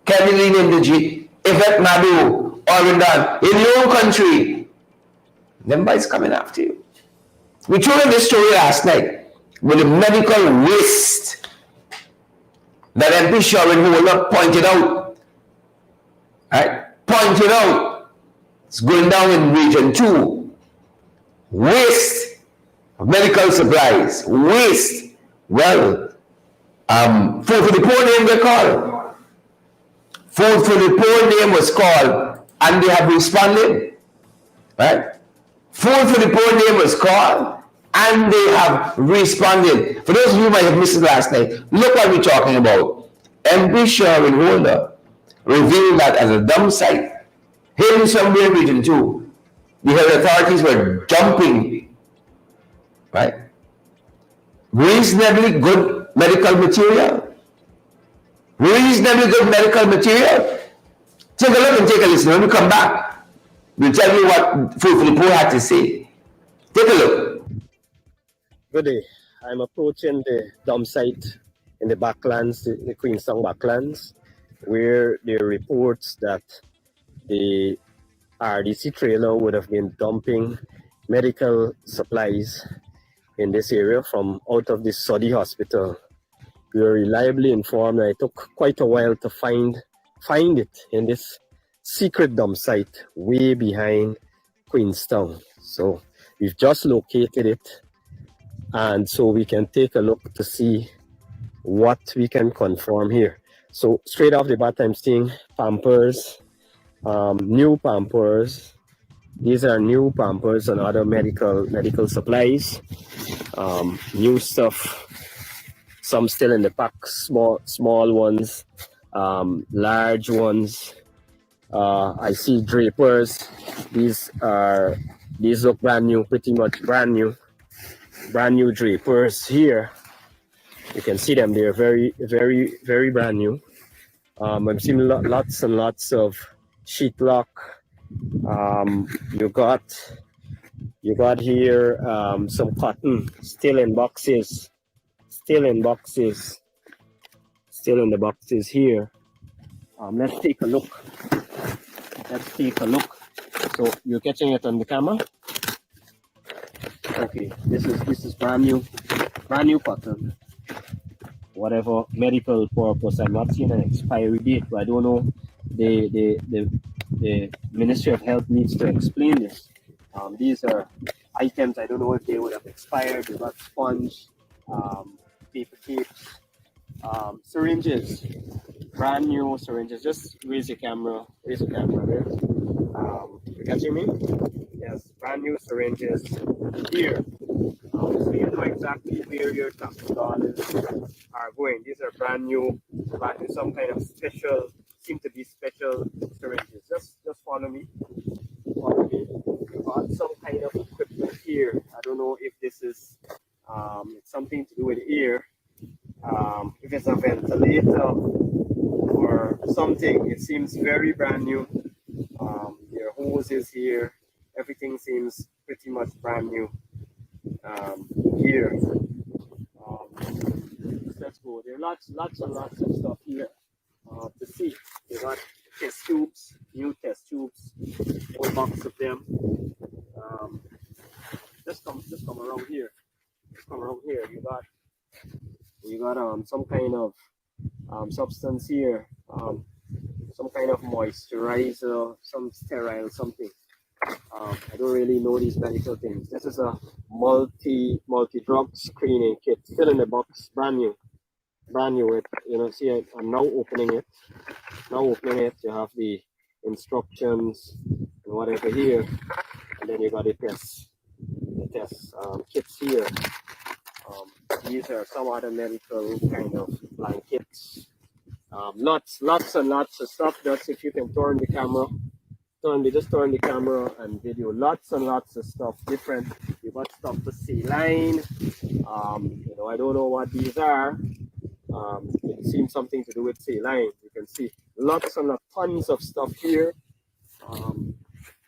Caroline Indigit, Yvette Madu, Orindan, in your country. Them boys coming after you. We told you this story last night with the medical waste that MP Sherwin, who will not point it out, right? Point it out. It's going down in Region 2. Waste of medical supplies. Waste. Well, for the poor name they call. Food for the Poor name was called, and they have responded, right? Food for the Poor name was called, and they have responded. For those of you who might have missed it last night, look what we're talking about. MP Sherwin Holder revealed that as a dump site, hidden somewhere in Region 2, the health authorities were dumping, right, reasonably good medical material. Reasonably good medical material. Take a look and take a listen. When we come back, we'll tell you what Food for the Poor had to say. Take a look.
Good day. I'm approaching the dump site in the backlands, the Queenstown backlands, where there are reports that the RDC trailer would have been dumping medical supplies in this area from out of this Saudi hospital. We were reliably informed, and it took quite a while to find it in this secret dump site way behind Queenstown. So we've just located it, and so we can take a look to see what we can confirm here. So straight off the bat, I'm seeing Pampers, new Pampers. These are new Pampers and other medical supplies. New stuff. Some still in the pack, small ones, large ones. I see drapers. These look brand new, pretty much brand new drapers here. You can see them; they're very brand new. I'm seeing lots and lots of sheetrock. You got here some cotton still in boxes. Still in the boxes here. Let's take a look. So you're catching it on the camera? Okay, this is brand new cotton. Whatever medical purpose. I'm not seeing an expiry date, but I don't know. The Ministry of Health needs to explain this. These are items, I don't know if they would have expired. They got sponge, paper tapes, syringes, brand new syringes. Just raise the camera there. You catching me? Yes, brand new syringes here. So you know exactly where your tax dollars are going. These are brand new, some kind of special, seem to be special syringes. Just follow me. We got some kind of equipment here. I don't know if this is it's something to do with air. If it's a ventilator or something, it seems very brand new. There are hoses here. Everything seems pretty much brand new here. Let's go. There are lots and lots of stuff here to see. They got test tubes, new test tubes, whole box of them. Just come around here. You got some kind of substance here, some kind of moisturizer, some sterile something. I don't really know these medical things. This is a multi-drug screening kit, still in the box, brand new. It, see, I'm now opening it. You have the instructions and whatever here, and then you got the test kits here. These are some other medical kind of blankets. Lots and lots of stuff. Just if you can turn the camera, turn the camera and video. Lots and lots of stuff different. You got stuff for saline. I don't know what these are. It seems something to do with saline. You can see lots and tons of stuff here.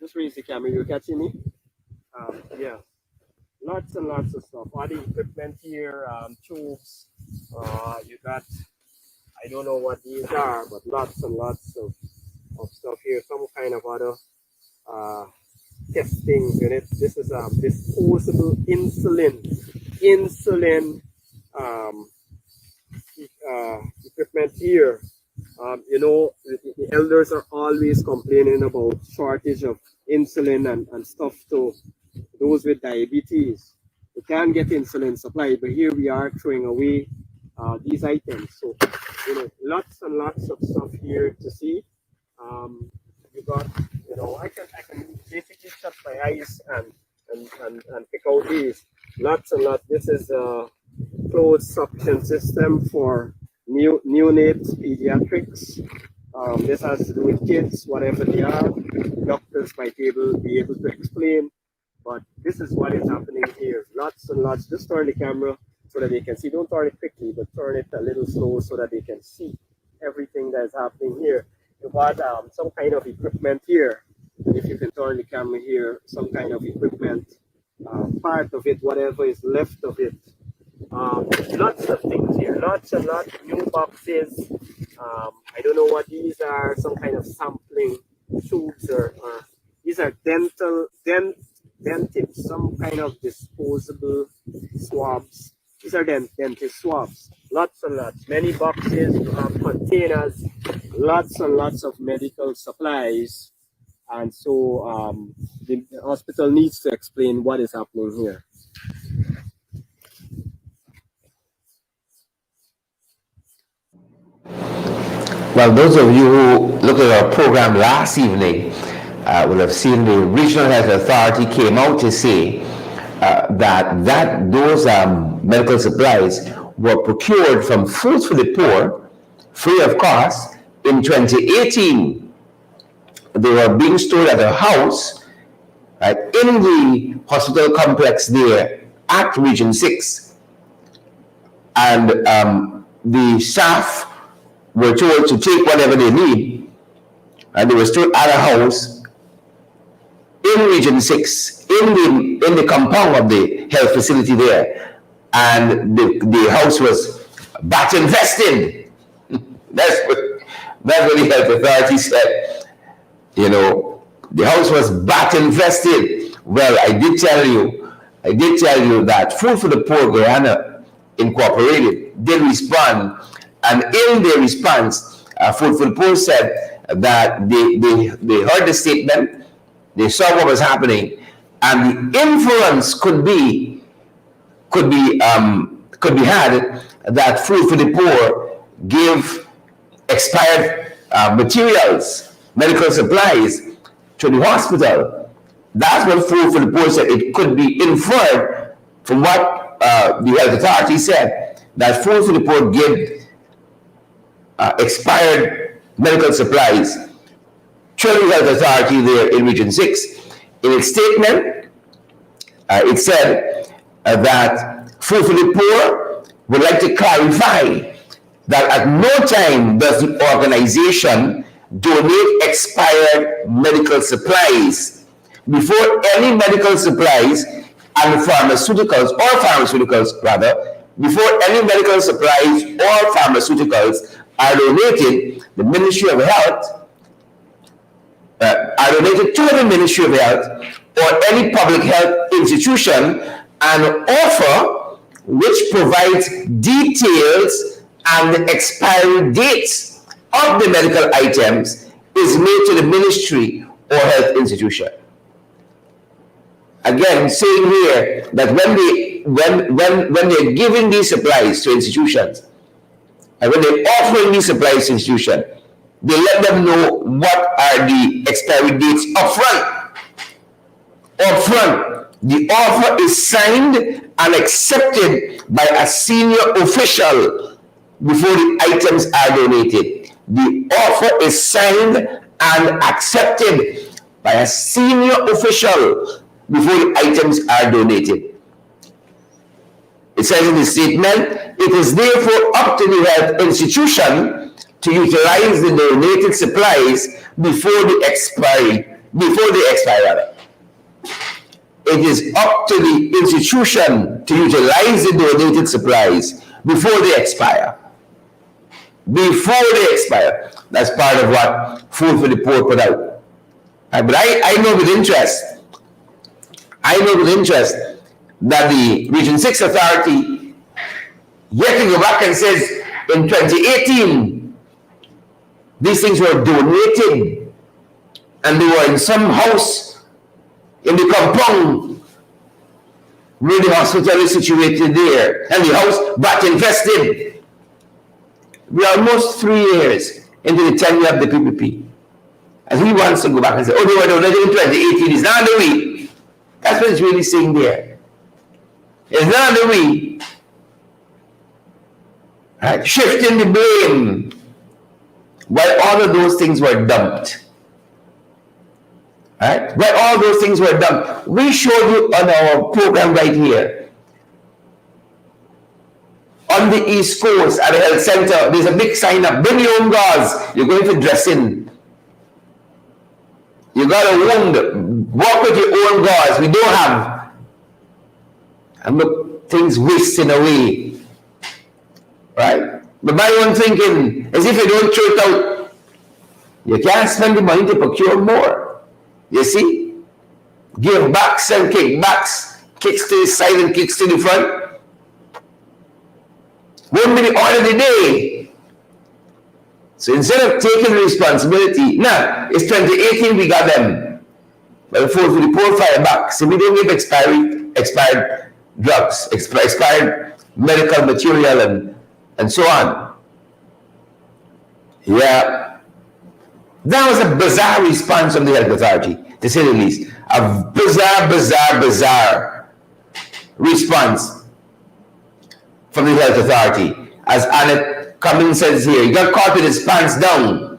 Just raise the camera. You're catching me? Yeah. Lots and lots of stuff. All the equipment here, tubes. You got, I don't know what these are, but lots and lots of stuff here. Some kind of other testing unit. This is disposable insulin equipment here. The elders are always complaining about shortage of insulin and stuff to those with diabetes. We can't get insulin supplied, but here we are throwing away these items. So, lots and lots of stuff here to see. You got, I can basically shut my eyes and pick out these. Lots and lots. This is a closed suction system for neonates, pediatrics. This has to do with kids, whatever they are. Doctors might be able to explain, but this is what is happening here. Lots and lots. Just turn the camera so that they can see. Don't turn it quickly, but turn it a little slow so that they can see everything that is happening here. You got some kind of equipment here. If you can turn the camera here, some kind of equipment, part of it, whatever is left of it. Lots of things here, lots and lots of new boxes. I don't know what these are, some kind of sampling tubes, or these are dentives, some kind of disposable swabs. These are dentist swabs. Lots and lots, many boxes, containers, lots and lots of medical supplies. And so the hospital needs to explain what is happening here.
Well, those of you who looked at our program last evening will have seen the Regional Health Authority came out to say that those medical supplies were procured from Food for the Poor, free of cost, in 2018. They were being stored at a house in the hospital complex there at Region 6. And the staff were told to take whatever they need, and they were stored at a house in Region 6, in the compound of the health facility there, and the house was bat infested. That's what the health authority said. The house was bat infested. Well, I did tell you that Food for the Poor Guyana Incorporated did respond. And in their response, Food for the Poor said that they heard the statement, they saw what was happening, and the inference could be had that Food for the Poor gave expired materials, medical supplies to the hospital. That's what Food for the Poor said. It could be inferred from what the health authority said, that Food for the Poor gave expired medical supplies to the health authority there in Region 6. In its statement, it said that Food for the Poor would like to clarify that at no time does the organization donate expired medical supplies. Before any medical supplies and pharmaceuticals, before any medical supplies or pharmaceuticals are donated, the Ministry of Health are donated to the Ministry of Health or any public health institution, an offer which provides details and the expiry dates of the medical items is made to the ministry or health institution. Again, saying here that when they're giving these supplies to institutions, and when they're offering these supplies to institutions, they let them know what are the expiry dates up front. Up front, the offer is signed and accepted by a senior official before the items are donated. The offer is signed and accepted by a senior official before the items are donated. It says in the statement, it is therefore up to the health institution to utilize the donated supplies before they expire. It is up to the institution to utilize the donated supplies before they expire. Before they expire. That's part of what Food for the Poor put out. But I know with interest that the Region 6 Authority yet to go back and says in 2018 these things were donated and they were in some house in the compound where the hospital is situated there, and the house bat infested. We're almost 3 years into the tenure of the PPP. And he wants to go back and say, oh, they were donated in 2018. It's not the we. That's what it's really saying there. It's not the we. Right? Shifting the blame while all of those things were dumped. Right? While all those things were dumped. We showed you on our program right here. On the East Coast at the health center, there's a big sign up. Bring your own gauze. You're going for dressing. You got a wound. Walk with your own gauze. We don't have. And look, things wasting away. Right? But my own thinking, as if you don't throw it out, you can't spend the money to procure more. You see? Give backs and kickbacks. Kicks to the side and kicks to the front. Won't be the order of the day. So instead of taking responsibility, now it's 2018 we got them. But the 444 fire back. So we don't give expired drugs, expired medical material and so on. Yeah. That was a bizarre response from the health authority, to say the least. A bizarre response from the health authority. As Annette Cummins says here, he got caught with his pants down,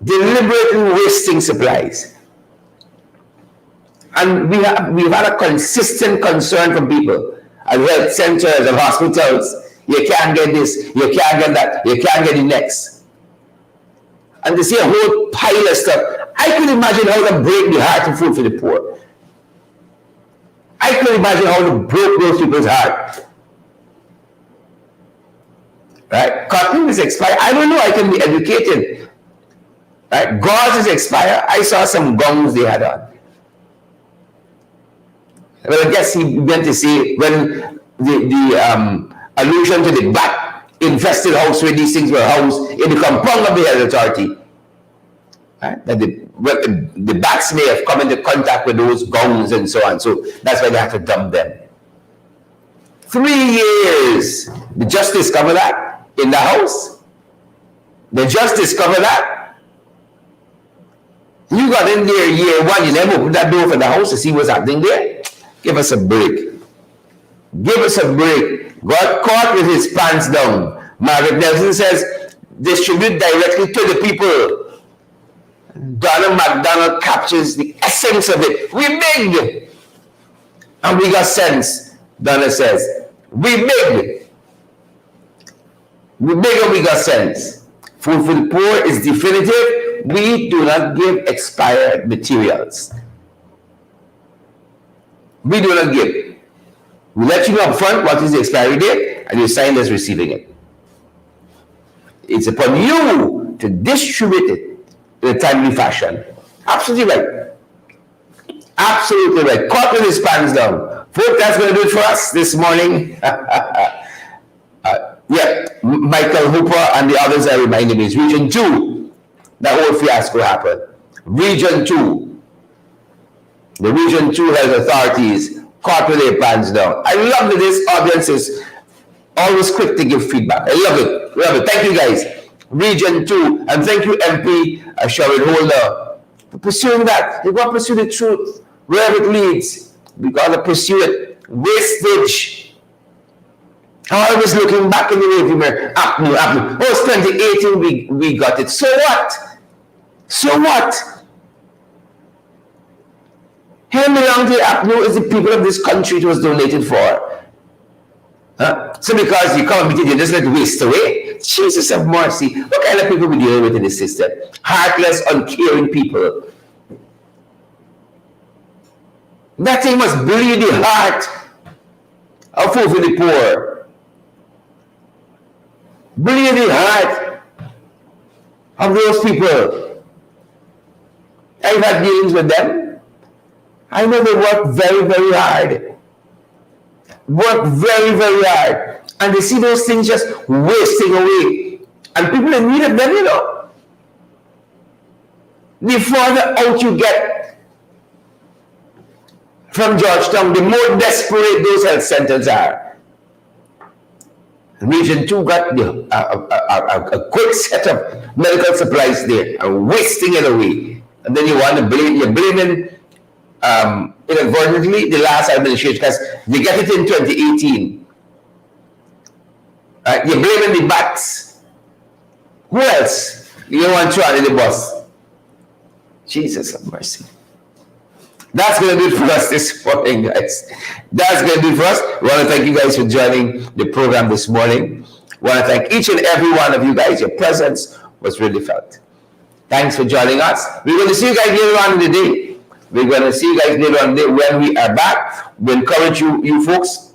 deliberately wasting supplies. And we've had a consistent concern from people at health centers and hospitals. You can't get this, you can't get that, you can't get the next. And to see a whole pile of stuff, I could imagine how to break the heart of food for the poor. I could imagine how to break those people's heart. Right? Cotton is expired. I don't know, I can be educated. Right? Gauze is expired. I saw some gowns they had on. Well, I guess he meant to say when the allusion to the bat infested house where these things were housed in the compound of the health authority. Right? That the bats may have come into contact with those gowns and so on. So that's why they have to dump them. 3 years. They just discovered that in the house. They just discovered that. You got in there year one, you never opened that door for the house to see what's happening there. Give us a break. Give us a break. Got caught with his pants down. Margaret Nelson says, distribute directly to the people. Donald McDonald captures the essence of it. We big. And we got sense, Donna says. We big. We big and we got sense. Food for the poor is definitive. We do not give expired materials. We do not give. We let you know up front what is the expiry date and you sign as receiving it. It's upon you to distribute it in a timely fashion. Absolutely right. Absolutely right. Caught with his pants down. Folks, that's going to do it for us this morning. Yeah, Michael Hooper and the others are reminding me. It's Region 2. That whole fiasco happened. Region 2. The Region 2 health authorities caught with their pants down. I love that this audience is always quick to give feedback. I love it. Love it. Thank you, guys. Region 2. And thank you, MP Sherwood Holder, for pursuing that. You got to pursue the truth. Wherever it leads, we got to pursue it. Wastage. Always looking back in the rearview mirror. Apnea. Oh, it's 2018, we got it. So what? So what? How long the apnea is the people of this country it was donated for? Huh? So because you come and you just let it waste away? Jesus have mercy. What kind of people we dealing with in this system? Heartless, uncaring people. That thing must bleed the heart of food for the poor. Bleed the heart of those people. I've had dealings with them. I know they work very, very hard. Work very, very hard. And they see those things just wasting away. And people in need of them, you know. The further out you get from Georgetown, the more desperate those health centers are. Region 2 got a quick set of medical supplies there and wasting it away. And then you're blaming inadvertently the last administration because they get it in 2018. You're blaming the bats. Who else? You don't want to throw under the bus. Jesus have mercy. That's going to do it for us this morning, guys. That's going to do it for us. We want to thank you guys for joining the program this morning. We want to thank each and every one of you guys. Your presence was really felt. Thanks for joining us. We're going to see you guys later on in the day. We're going to see you guys later on in the day when we are back. We encourage you folks.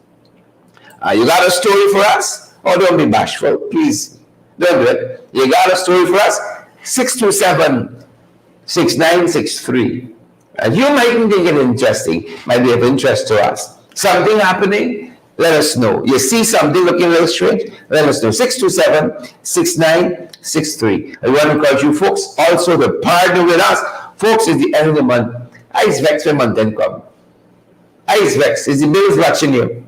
You got a story for us? Oh, don't be bashful. Please, don't do it. You got a story for us? 627-6963. And you might think it interesting, might be of interest to us. Something happening, let us know. You see something looking a little strange, let us know. 627-6963. I want to encourage you folks also to partner with us. Folks, it's the end of the month. Ice Vex for month income. Ice Vex is the bills watching you.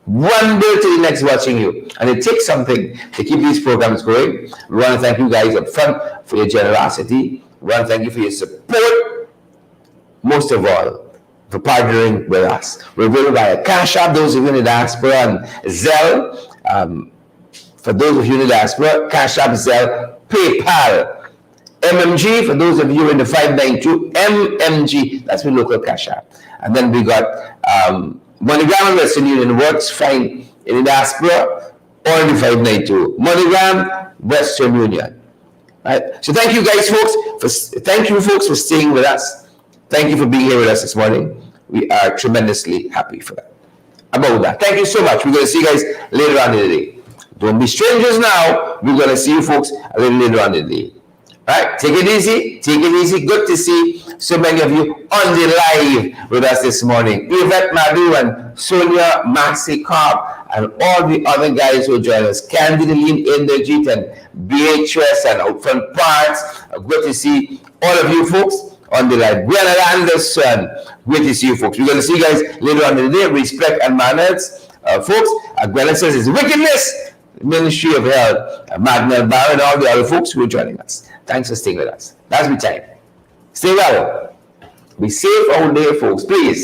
One bill to the next watching you. And it takes something to keep these programs going. We want to thank you guys up front for your generosity. We want to thank you for your support. Most of all, for partnering with us. We're going by a Cash App, those of you in the diaspora, and Zelle. For those of you in the diaspora, Cash App, Zelle, PayPal. MMG, for those of you in the 592, MMG, that's my local Cash App. And then we got MoneyGram and Western Union works fine in the diaspora or in the 592. MoneyGram, Western Union. Right? So thank you guys, folks. Thank you, folks, for staying with us. Thank you for being here with us this morning. We are tremendously happy for that. About that. Thank you so much. We're going to see you guys later on in the day. Don't be strangers now. We're going to see you folks a little later on in the day. All right? Take it easy. Take it easy. Good to see so many of you on the live with us this morning. Yvette Madu and Sonia Maxi Cobb and all the other guys who join us. Candidaline Inderjeet and Beatrice and Outfront Parts. Good to see all of you folks on the live. Gwen Anderson, great to see you folks. We're going to see you guys later on in the day. Respect and manners, folks. Gwen says it's wickedness, Ministry of Health, Magnell Barron, and all the other folks who are joining us. Thanks for staying with us. That's my time. Stay well. Be safe out there, folks, please.